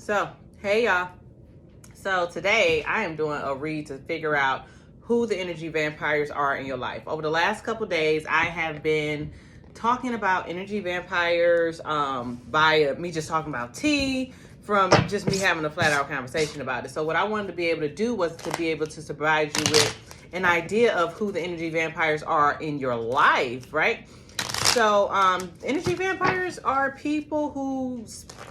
So, hey y'all. So today I am doing a read to figure out who the energy vampires are in your life. Over the last couple days, I have been talking about energy vampires by me just talking about tea, from just me having a flat out conversation about it. So what I wanted to be able to do was to be able to provide you with an idea of who the energy vampires are in your life, right? So, energy vampires are people who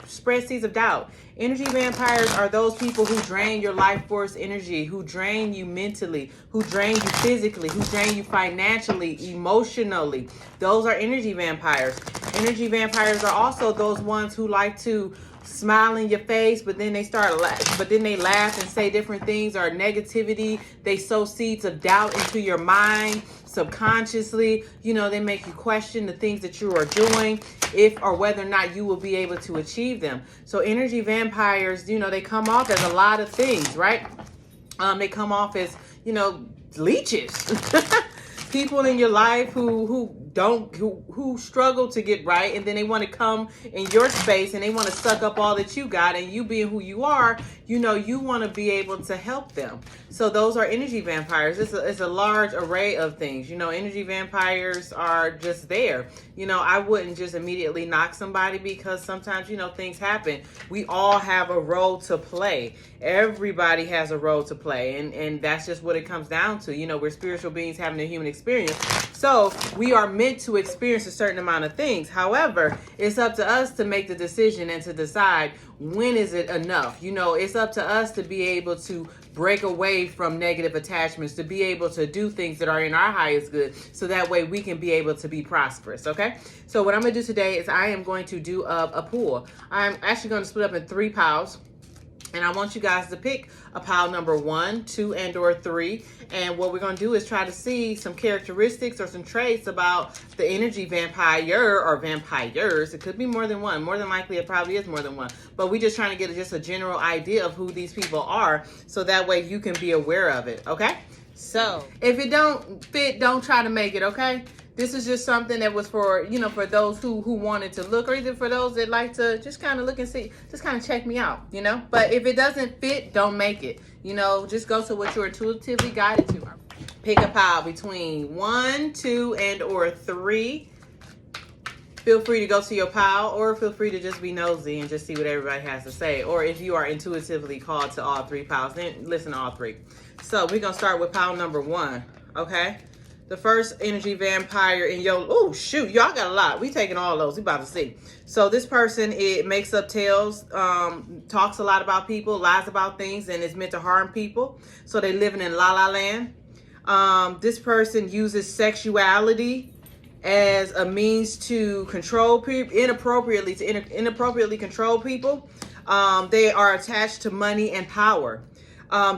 spread seeds of doubt. Energy vampires are those people who drain your life force energy, who drain you mentally, who drain you physically, who drain you financially, emotionally. Those are energy vampires. Energy vampires are also those ones who like to smile in your face, but then they laugh and say different things, or negativity. They sow seeds of doubt into your mind subconsciously. They make you question the things that you are doing, if or whether or not you will be able to achieve them. So energy vampires, they come off as a lot of things, right? They come off as, leeches. People in your life who struggle to get right, and then they want to come in your space and they want to suck up all that you got, and you being who you are, you want to be able to help them. So those are energy vampires. It's a large array of things. Energy vampires are just there. I wouldn't just immediately knock somebody, because sometimes, things happen. We all have a role to play. Everybody has a role to play, and that's just what it comes down to. We're spiritual beings having a human experience. So we are meant to experience a certain amount of things. However, it's up to us to make the decision and to decide when is it enough. It's up to us to be able to break away from negative attachments, to be able to do things that are in our highest good, so that way we can be able to be prosperous. Okay, so what I'm going to do today is I am going to do a pool. I'm actually going to split up in 3 piles. And I want you guys to pick a pile number 1, 2, and or 3. And what we're going to do is try to see some characteristics or some traits about the energy vampire or vampires. It could be more than one. More than likely, it probably is more than one. But we're just trying to get just a general idea of who these people are, so that way you can be aware of it. Okay? So if it don't fit, don't try to make it. Okay? This is just something that was for, for those who wanted to look, or either for those that like to just kind of look and see, just kind of check me out, But if it doesn't fit, don't make it. Just go to what you're intuitively guided to. Pick a pile between 1, 2, and or 3. Feel free to go to your pile, or feel free to just be nosy and just see what everybody has to say. Or if you are intuitively called to all 3 piles, then listen to all 3. So we're going to start with pile number 1, okay? The first energy vampire in your... Oh, shoot. Y'all got a lot. We taking all those. We about to see. So this person, it makes up tales, talks a lot about people, lies about things, and is meant to harm people. So they living in la la land. This person uses sexuality as a means to control people, inappropriately control people. They are attached to money and power.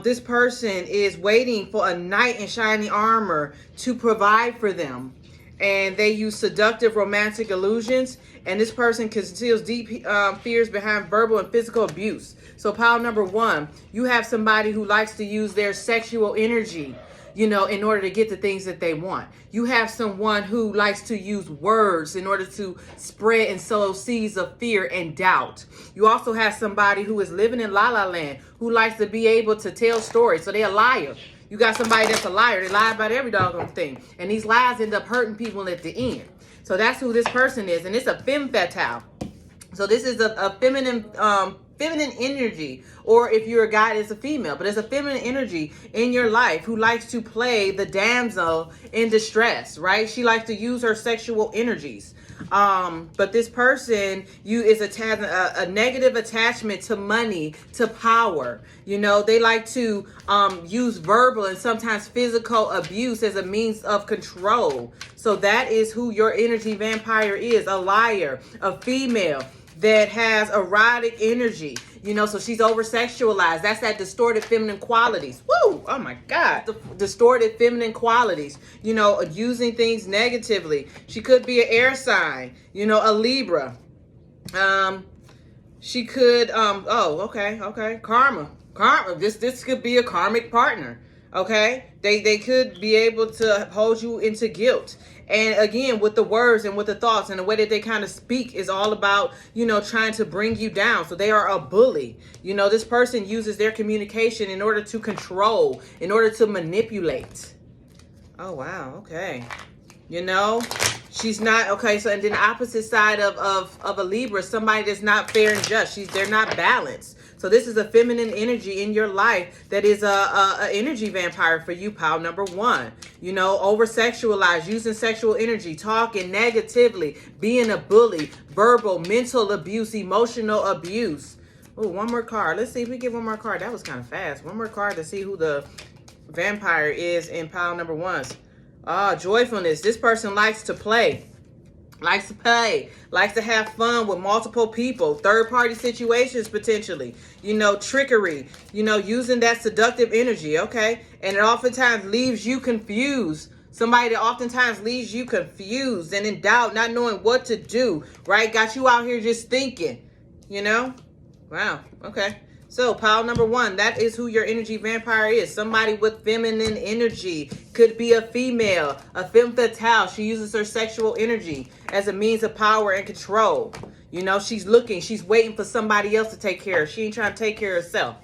This person is waiting for a knight in shining armor to provide for them. And they use seductive romantic illusions. And this person conceals deep fears behind verbal and physical abuse. So pile number 1, you have somebody who likes to use their sexual energy, in order to get the things that they want. You have someone who likes to use words in order to spread and sow seeds of fear and doubt. You also have somebody who is living in la la land, who likes to be able to tell stories. So they're a liar. You got somebody that's a liar. They lie about every doggone thing. And these lies end up hurting people at the end. So that's who this person is. And it's a femme fatale. So this is a feminine energy, or if you're a guy, it's a female, but it's a feminine energy in your life who likes to play the damsel in distress, right? She likes to use her sexual energies. But this person is a negative attachment to money, to power. They like to use verbal and sometimes physical abuse as a means of control. So that is who your energy vampire is: a liar, a female that has erotic energy, so she's over-sexualized. That's that distorted feminine qualities. Woo! Oh my God. The distorted feminine qualities, using things negatively. She could be an air sign, a Libra. She could, Karma. This could be a karmic partner. Okay, they could be able to hold you into guilt, And again, with the words and with the thoughts and the way that they kind of speak is all about, trying to bring you down. So they are a bully. This person uses their communication in order to control, in order to manipulate. Oh, wow. Okay. She's not, okay. So, and then the opposite side of a Libra, somebody that's not fair and just. They're not balanced. So this is a feminine energy in your life that is a energy vampire for you, pile number one. Over sexualized, using sexual energy, talking negatively, being a bully, verbal, mental abuse, emotional abuse. Oh, one more card. Let's see if we get one more card. That was kind of fast. One more card to see who the vampire is in pile number one. Joyfulness. This person likes to play. Likes to have fun with multiple people, third-party situations potentially, trickery, using that seductive energy, okay? And it oftentimes leaves you confused. Somebody that oftentimes leaves you confused and in doubt, not knowing what to do, right? Got you out here just thinking, Wow, okay. So pile number one, that is who your energy vampire is. Somebody with feminine energy. Could be a female, a femme fatale. She uses her sexual energy as a means of power and control. She's waiting for somebody else to take care of her. She ain't trying to take care of herself.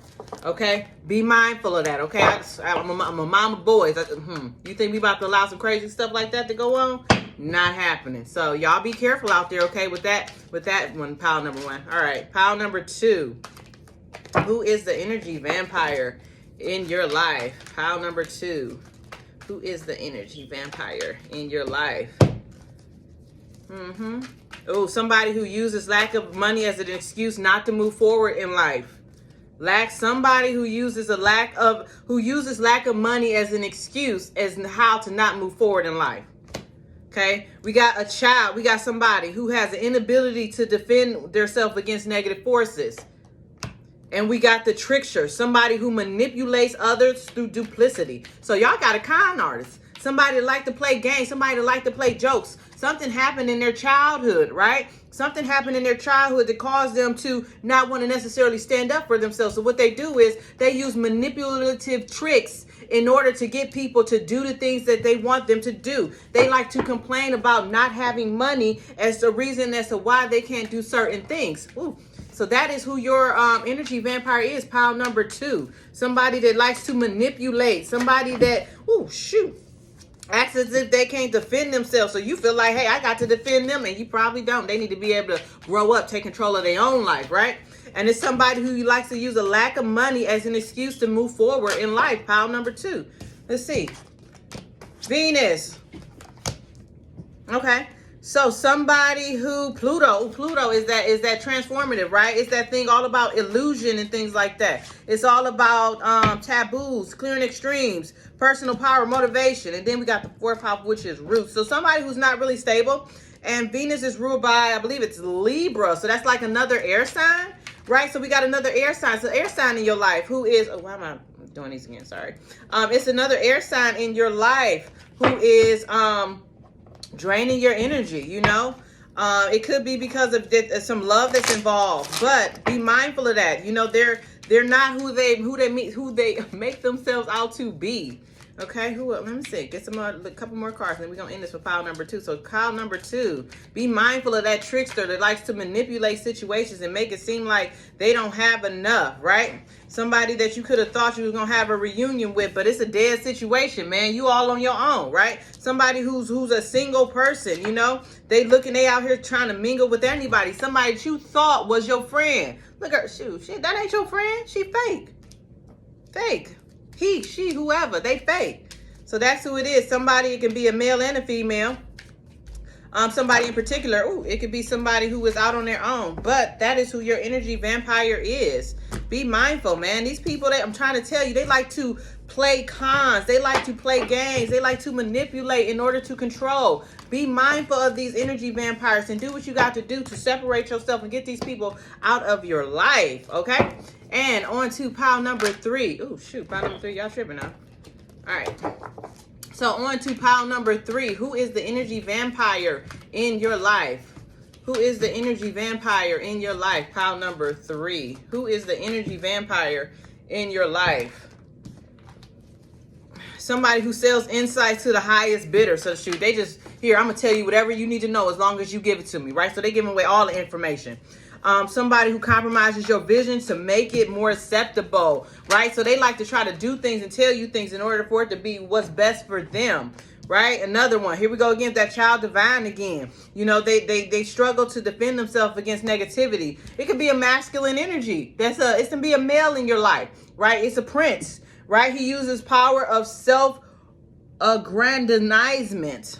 Okay? Be mindful of that, okay? I'm a mom of boys. You think we about to allow some crazy stuff like that to go on? Not happening. So y'all be careful out there, okay, with that one, pile number one. All right, pile number two. Who is the energy vampire in your life? Pile number two. Who is the energy vampire in your life? Oh, somebody who uses lack of money as an excuse not to move forward in life. Somebody who uses lack of money as an excuse as how to not move forward in life. Okay, we got a child. We got somebody who has an inability to defend themselves against negative forces. And we got the trickster, somebody who manipulates others through duplicity. So y'all got a con artist, somebody that like to play games, somebody that like to play jokes. Something happened in their childhood, right? Something happened in their childhood that caused them to not want to necessarily stand up for themselves. So what they do is they use manipulative tricks in order to get people to do the things that they want them to do. They like to complain about not having money as the reason as to why they can't do certain things. Ooh. So that is who your energy vampire is, pile number two. Somebody that likes to manipulate. Somebody that, acts as if they can't defend themselves. So you feel like, hey, I got to defend them, and you probably don't. They need to be able to grow up, take control of their own life, right? And it's somebody who likes to use a lack of money as an excuse to move forward in life, pile number two. Let's see. Venus. Okay. So somebody who Pluto is that transformative, right? It's that thing all about illusion and things like that. It's all about taboos, clearing extremes, personal power, motivation. And then we got the fourth house, which is roots. So somebody who's not really stable. And Venus is ruled by, I believe it's Libra. So that's like another air sign, right? So we got another air sign. So air sign in your life who is, why am I doing these again? Sorry. It's another air sign in your life who is draining your energy, it could be because of some love that's involved, but be mindful of that. They're not who they make themselves out to be. Okay, let me see. Get a couple more cards, and then we're going to end this with pile number two. So pile number two, be mindful of that trickster that likes to manipulate situations and make it seem like they don't have enough, right? Somebody that you could have thought you was going to have a reunion with, but it's a dead situation, man. You all on your own, right? Somebody who's a single person, they out here trying to mingle with anybody. Somebody that you thought was your friend. Look at her, that ain't your friend. She fake. Fake. He, she, whoever, they fake. So that's who it is. Somebody, it can be a male and a female. Somebody in particular, it could be somebody who is out on their own. But that is who your energy vampire is. Be mindful, man. These people, I'm trying to tell you, they like to play cons. They like to play games. They like to manipulate in order to control. Be mindful of these energy vampires and do what you got to do to separate yourself and get these people out of your life, okay? And on to pile number three. Pile number three. Y'all tripping now. All right. So on to pile number three. Who is the energy vampire in your life? Who is the energy vampire in your life? Pile number three. Who is the energy vampire in your life? Somebody who sells insights to the highest bidder. So they just Here, I'm going to tell you whatever you need to know as long as you give it to me, right? So they giving away all the information. Somebody who compromises your vision to make it more acceptable, right? So they like to try to do things and tell you things in order for it to be what's best for them, right? Another one. Here we go again, that child divine again. You know, they struggle to defend themselves against negativity. It could be a masculine energy. It can be a male in your life, right? It's a prince, right? He uses power of self-aggrandizement.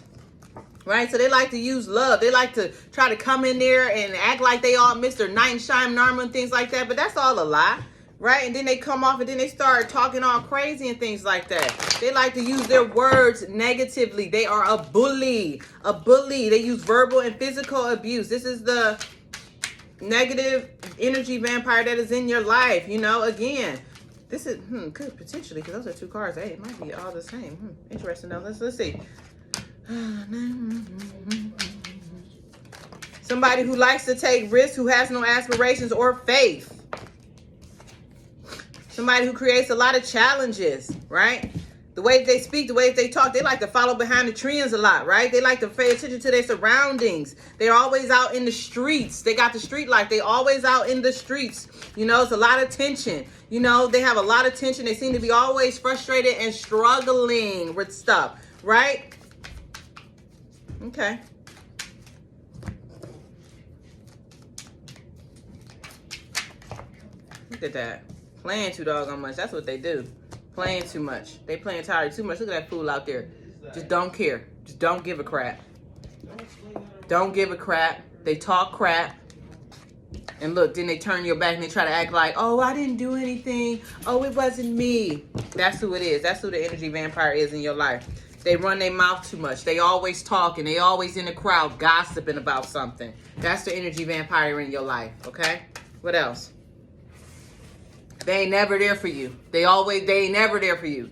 Right? So they like to use love. They like to try to come in there and act like they all Mr. Knight and Shine Armor and things like that. But that's all a lie. Right? And then they come off and then they start talking all crazy and things like that. They like to use their words negatively. They are a bully. A bully. They use verbal and physical abuse. This is the negative energy vampire that is in your life. You know, again, this is, could potentially, because those are two cards. Hey, it might be all the same. Interesting though. Let's see. Somebody who likes to take risks, who has no aspirations or faith. Somebody who creates a lot of challenges, right? The way they speak, the way they talk, they like to follow behind the trends a lot, right? They like to pay attention to their surroundings. They're always out in the streets. They got the street life. They always out in the streets. You know, it's a lot of tension. You know, they have a lot of tension. They seem to be always frustrated and struggling with stuff, right? Okay. Look at that. Playing too doggone much. That's what they do. Playing too much. They playing tired too much. Look at that fool out there. Just don't care. Just don't give a crap. Don't give a crap. They talk crap. And look, then they turn your back and they try to act like, oh, I didn't do anything. Oh, it wasn't me. That's who it is. That's who the energy vampire is in your life. They run their mouth too much. They always talking. They always in the crowd gossiping about something. That's the energy vampire in your life, okay? What else? They ain't never there for you. They ain't never there for you.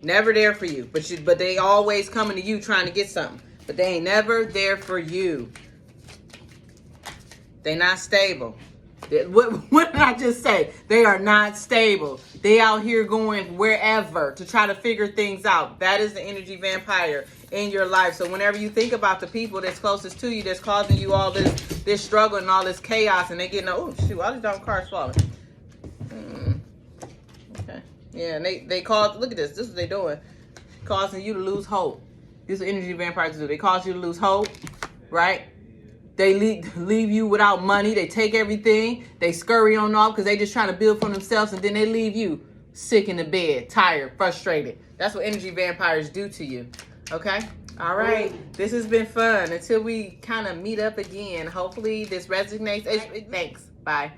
Never there for you. But they always coming to you trying to get something. But they ain't never there for you. They not stable. What did I just say? They are not stable. They out here going wherever to try to figure things out. That is the energy vampire in your life. So whenever you think about the people that's closest to you, that's causing you all this struggle and all this chaos, and they getting, oh shoot, all these damn cards falling. Okay. Yeah, and they cause, look at this. This is what they doing. Causing you to lose hope. This is what energy vampires do. They cause you to lose hope, right? They leave you without money. They take everything. They scurry on off because they just trying to build for themselves. And then they leave you sick in the bed, tired, frustrated. That's what energy vampires do to you. Okay? All right. This has been fun. Until we kind of meet up again. Hopefully this resonates. Thanks. Bye.